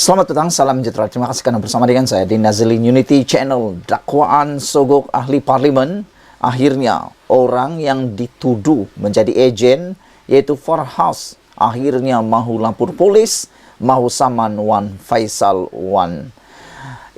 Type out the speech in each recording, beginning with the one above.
Selamat datang, salam sejahtera. Terima kasih karena bersama dengan saya di Nazilin Unity Channel. Dakwaan sogok ahli parlimen. Akhirnya orang yang dituduh menjadi ejen, yaitu Farhas, akhirnya mahu lapor polis, mahu saman Wan Faisal Wan.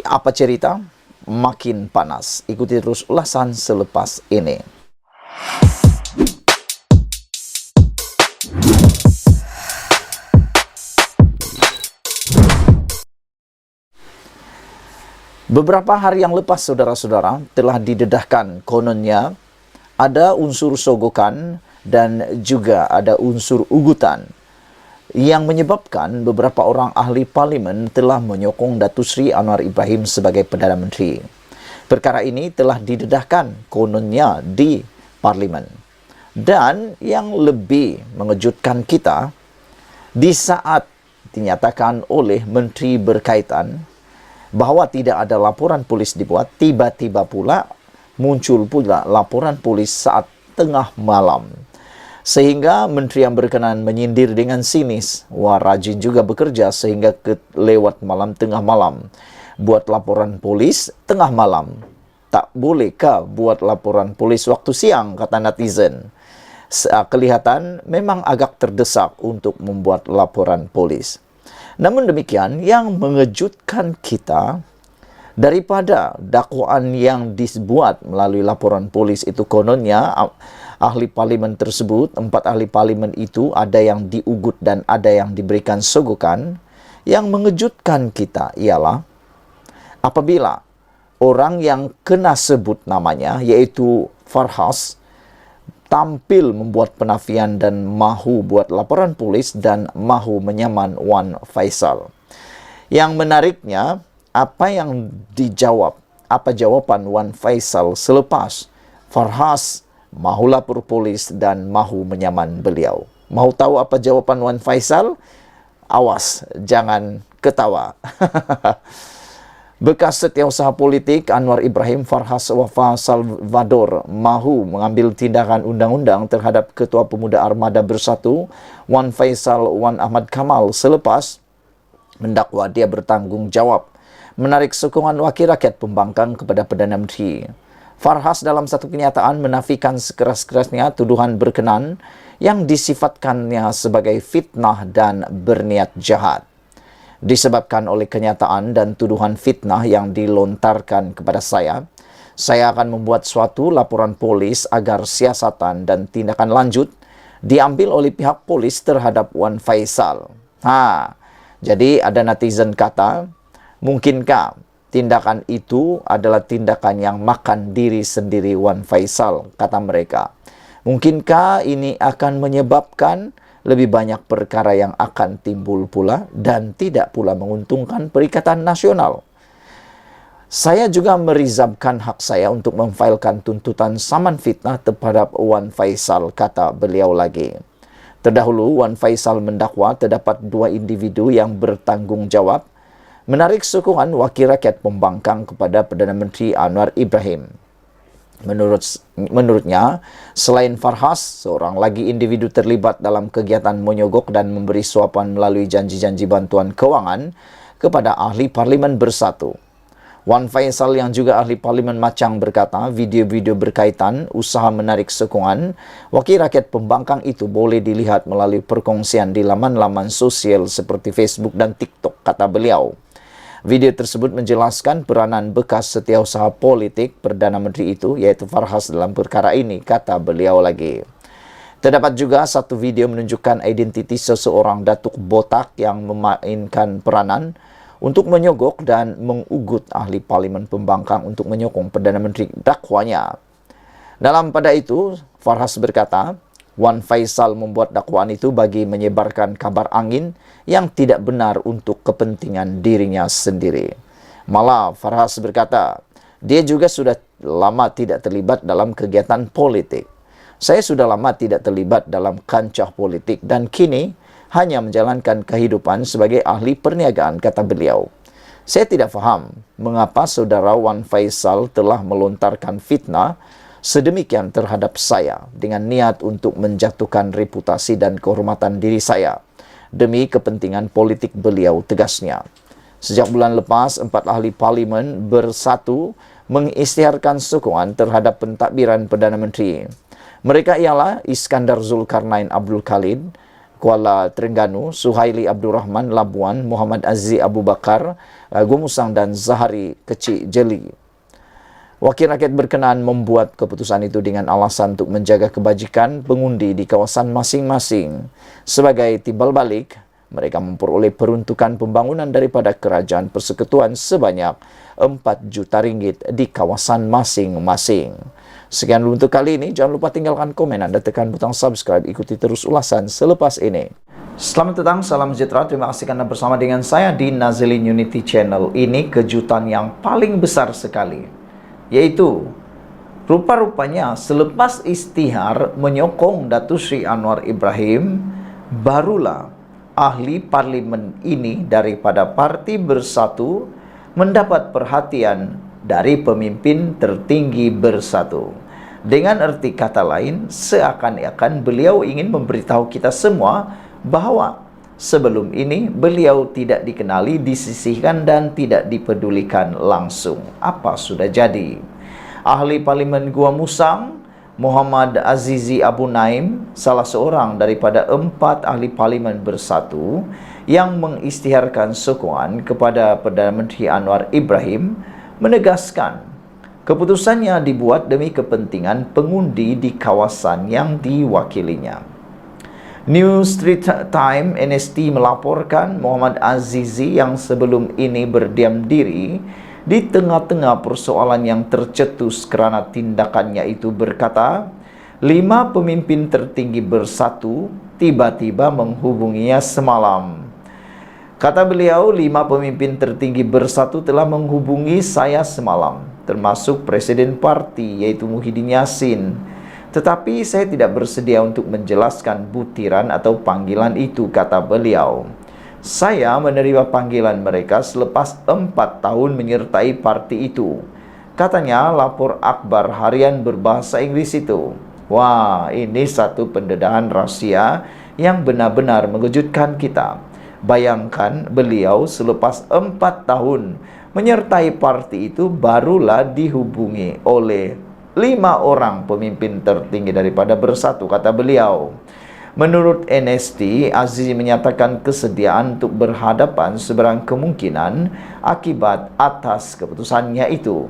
Apa cerita? Makin panas. Ikuti terus ulasan selepas ini. Beberapa hari yang lepas, saudara-saudara, telah didedahkan kononnya ada unsur sogokan dan juga ada unsur ugutan yang menyebabkan beberapa orang ahli parlimen telah menyokong Datuk Seri Anwar Ibrahim sebagai Perdana Menteri. Perkara ini telah didedahkan kononnya di parlimen. Dan yang lebih mengejutkan kita, di saat dinyatakan oleh menteri berkaitan bahawa tidak ada laporan polis dibuat, tiba-tiba pula muncul pula laporan polis saat tengah malam. Sehingga menteri yang berkenan menyindir dengan sinis, wah rajin juga bekerja sehingga lewat malam, tengah malam. Buat laporan polis tengah malam. Tak bolehkah buat laporan polis waktu siang, kata netizen. Kelihatan memang agak terdesak untuk membuat laporan polis. Namun demikian, yang mengejutkan kita daripada dakwaan yang dibuat melalui laporan polis itu kononnya ahli parlimen tersebut, 4 ahli parlimen itu ada yang diugut dan ada yang diberikan sogokan. Yang mengejutkan kita ialah apabila orang yang kena sebut namanya, yaitu Farhas, tampil membuat penafian dan mahu buat laporan polis dan mahu menyaman Wan Faisal. Yang menariknya, apa yang dijawab, apa jawaban Wan Faisal selepas Farhas mahu lapor polis dan mahu menyaman beliau. Mahu tahu apa jawaban Wan Faisal? Awas, jangan ketawa. Bekas setiausaha politik Anwar Ibrahim Farhas Wafa Salvador mahu mengambil tindakan undang-undang terhadap Ketua Pemuda Armada Bersatu Wan Faisal Wan Ahmad Kamal selepas mendakwa dia bertanggung jawab menarik sokongan wakil rakyat pembangkang kepada Perdana Menteri. Farhas dalam satu kenyataan menafikan sekeras-kerasnya tuduhan berkenan yang disifatkannya sebagai fitnah dan berniat jahat. Disebabkan oleh kenyataan dan tuduhan fitnah yang dilontarkan kepada saya akan membuat suatu laporan polis agar siasatan dan tindakan lanjut diambil oleh pihak polis terhadap Wan Faisal. Jadi ada netizen kata, mungkinkah tindakan itu adalah tindakan yang makan diri sendiri Wan Faisal, kata mereka. Mungkinkah ini akan menyebabkan lebih banyak perkara yang akan timbul pula dan tidak pula menguntungkan Perikatan Nasional. Saya juga merizabkan hak saya untuk memfailkan tuntutan saman fitnah terhadap Wan Faisal, kata beliau lagi. Terdahulu, Wan Faisal mendakwa terdapat 2 individu yang bertanggung jawab menarik sokongan wakil rakyat pembangkang kepada Perdana Menteri Anwar Ibrahim. Menurutnya, selain Farhas, seorang lagi individu terlibat dalam kegiatan menyogok dan memberi suapan melalui janji-janji bantuan keuangan kepada ahli parlimen bersatu. Wan Faisal yang juga ahli parlimen Macang berkata, video-video berkaitan usaha menarik sokongan wakil rakyat pembangkang itu boleh dilihat melalui perkongsian di laman-laman sosial seperti Facebook dan TikTok, kata beliau. Video tersebut menjelaskan peranan bekas setiausaha politik Perdana Menteri itu, yaitu Farhas dalam perkara ini, kata beliau lagi. Terdapat juga satu video menunjukkan identiti seseorang datuk botak yang memainkan peranan untuk menyogok dan mengugut ahli parlimen pembangkang untuk menyokong Perdana Menteri dakwanya. Dalam pada itu, Farhas berkata, Wan Faisal membuat dakwaan itu bagi menyebarkan kabar angin yang tidak benar untuk kepentingan dirinya sendiri. Malah Farhas berkata, dia juga sudah lama tidak terlibat dalam kegiatan politik. Saya sudah lama tidak terlibat dalam kancah politik dan kini hanya menjalankan kehidupan sebagai ahli perniagaan, kata beliau. Saya tidak faham mengapa saudara Wan Faisal telah melontarkan fitnah sedemikian terhadap saya dengan niat untuk menjatuhkan reputasi dan kehormatan diri saya demi kepentingan politik beliau, tegasnya. Sejak bulan lepas, 4 ahli parlimen bersatu mengisytiharkan sokongan terhadap pentadbiran Perdana Menteri. Mereka ialah Iskandar Zulkarnain Abdul Khalid, Kuala Terengganu, Suhaili Abdul Rahman, Labuan, Muhammad Aziz Abu Bakar, Gumusang dan Zahari Kecik Jeli. Wakil rakyat berkenan membuat keputusan itu dengan alasan untuk menjaga kebajikan pengundi di kawasan masing-masing. Sebagai timbal balik, mereka memperoleh peruntukan pembangunan daripada Kerajaan Persekutuan sebanyak 4 juta ringgit di kawasan masing-masing. Sekian dulu untuk kali ini. Jangan lupa tinggalkan komen Anda, tekan butang subscribe. Ikuti terus ulasan selepas ini. Selamat datang, salam sejahtera. Terima kasih karena bersama dengan saya di Nazilin Unity Channel. Ini kejutan yang paling besar sekali, yaitu rupa-rupanya selepas istihar menyokong Datuk Seri Anwar Ibrahim, barulah ahli parlimen ini daripada Parti Bersatu mendapat perhatian dari pemimpin tertinggi Bersatu. Dengan erti kata lain, seakan-akan beliau ingin memberitahu kita semua bahawa sebelum ini beliau tidak dikenali, disisihkan dan tidak dipedulikan langsung. Apa sudah jadi? Ahli parlimen Gua Musang, Muhammad Azizi Abu Naim, salah seorang daripada 4 ahli parlimen Bersatu yang mengisytiharkan sokongan kepada Perdana Menteri Anwar Ibrahim, menegaskan keputusannya dibuat demi kepentingan pengundi di kawasan yang diwakilinya. New Street Time NST melaporkan Muhammad Azizi yang sebelum ini berdiam diri di tengah-tengah persoalan yang tercetus kerana tindakannya itu berkata, 5 pemimpin tertinggi Bersatu tiba-tiba menghubunginya semalam. Kata beliau, 5 pemimpin tertinggi Bersatu telah menghubungi saya semalam, termasuk Presiden Parti iaitu Muhyiddin Yassin. Tetapi saya tidak bersedia untuk menjelaskan butiran atau panggilan itu, kata beliau. Saya menerima panggilan mereka selepas 4 tahun menyertai parti itu. Katanya lapor akhbar harian berbahasa Inggeris itu. Wah, ini satu pendedahan rahsia yang benar-benar mengejutkan kita. Bayangkan beliau selepas 4 tahun menyertai parti itu barulah dihubungi oleh 5 orang pemimpin tertinggi daripada Bersatu, kata beliau. Menurut NST, Azizi menyatakan kesediaan untuk berhadapan seberang kemungkinan akibat atas keputusannya itu.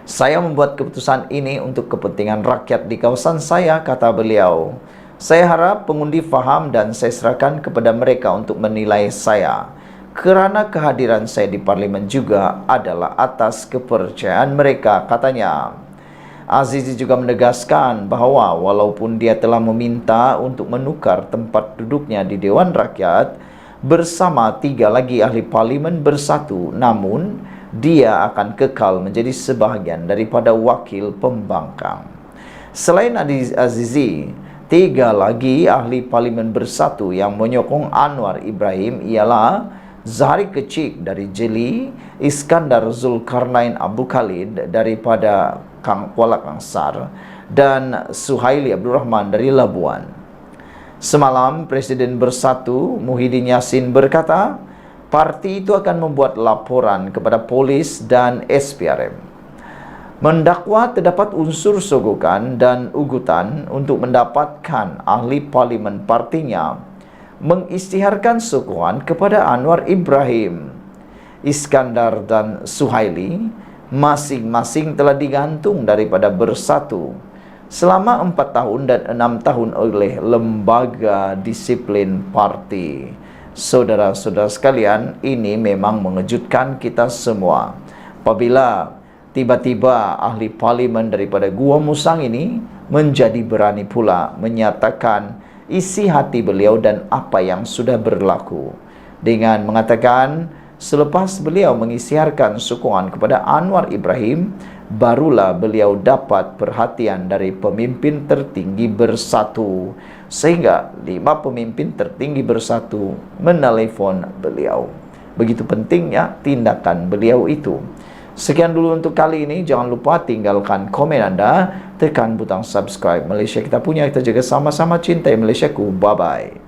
Saya membuat keputusan ini untuk kepentingan rakyat di kawasan saya, kata beliau. Saya harap pengundi faham dan saya serahkan kepada mereka untuk menilai saya. Kerana kehadiran saya di parlimen juga adalah atas kepercayaan mereka, katanya. Azizi juga menegaskan bahawa walaupun dia telah meminta untuk menukar tempat duduknya di Dewan Rakyat bersama 3 lagi ahli parlimen Bersatu, namun dia akan kekal menjadi sebahagian daripada wakil pembangkang. Selain Azizi, 3 lagi ahli parlimen Bersatu yang menyokong Anwar Ibrahim ialah Zahari Kecik dari Jeli, Iskandar Zulkarnain Abdul Khalid daripada Kuala Kangsar, dan Suhaili Abdul Rahman dari Labuan. Semalam, Presiden Bersatu Muhyiddin Yassin berkata, parti itu akan membuat laporan kepada polis dan SPRM. Mendakwa terdapat unsur sogokan dan ugutan untuk mendapatkan ahli parlimen partinya mengisytiharkan sokongan kepada Anwar Ibrahim. Iskandar dan Suhaili masing-masing telah digantung daripada Bersatu selama 4 tahun dan 6 tahun oleh lembaga disiplin parti. Saudara-saudara sekalian, ini memang mengejutkan kita semua. Apabila tiba-tiba ahli parlimen daripada Gua Musang ini menjadi berani pula menyatakan isi hati beliau dan apa yang sudah berlaku, dengan mengatakan selepas beliau mengisytiharkan sokongan kepada Anwar Ibrahim, barulah beliau dapat perhatian dari pemimpin tertinggi Bersatu, sehingga 5 pemimpin tertinggi Bersatu menelpon beliau. Begitu pentingnya tindakan beliau itu. Sekian dulu untuk kali ini. Jangan lupa tinggalkan komen Anda, tekan butang subscribe. Malaysia kita punya, kita jaga sama-sama cintai Malaysiaku. Bye-bye.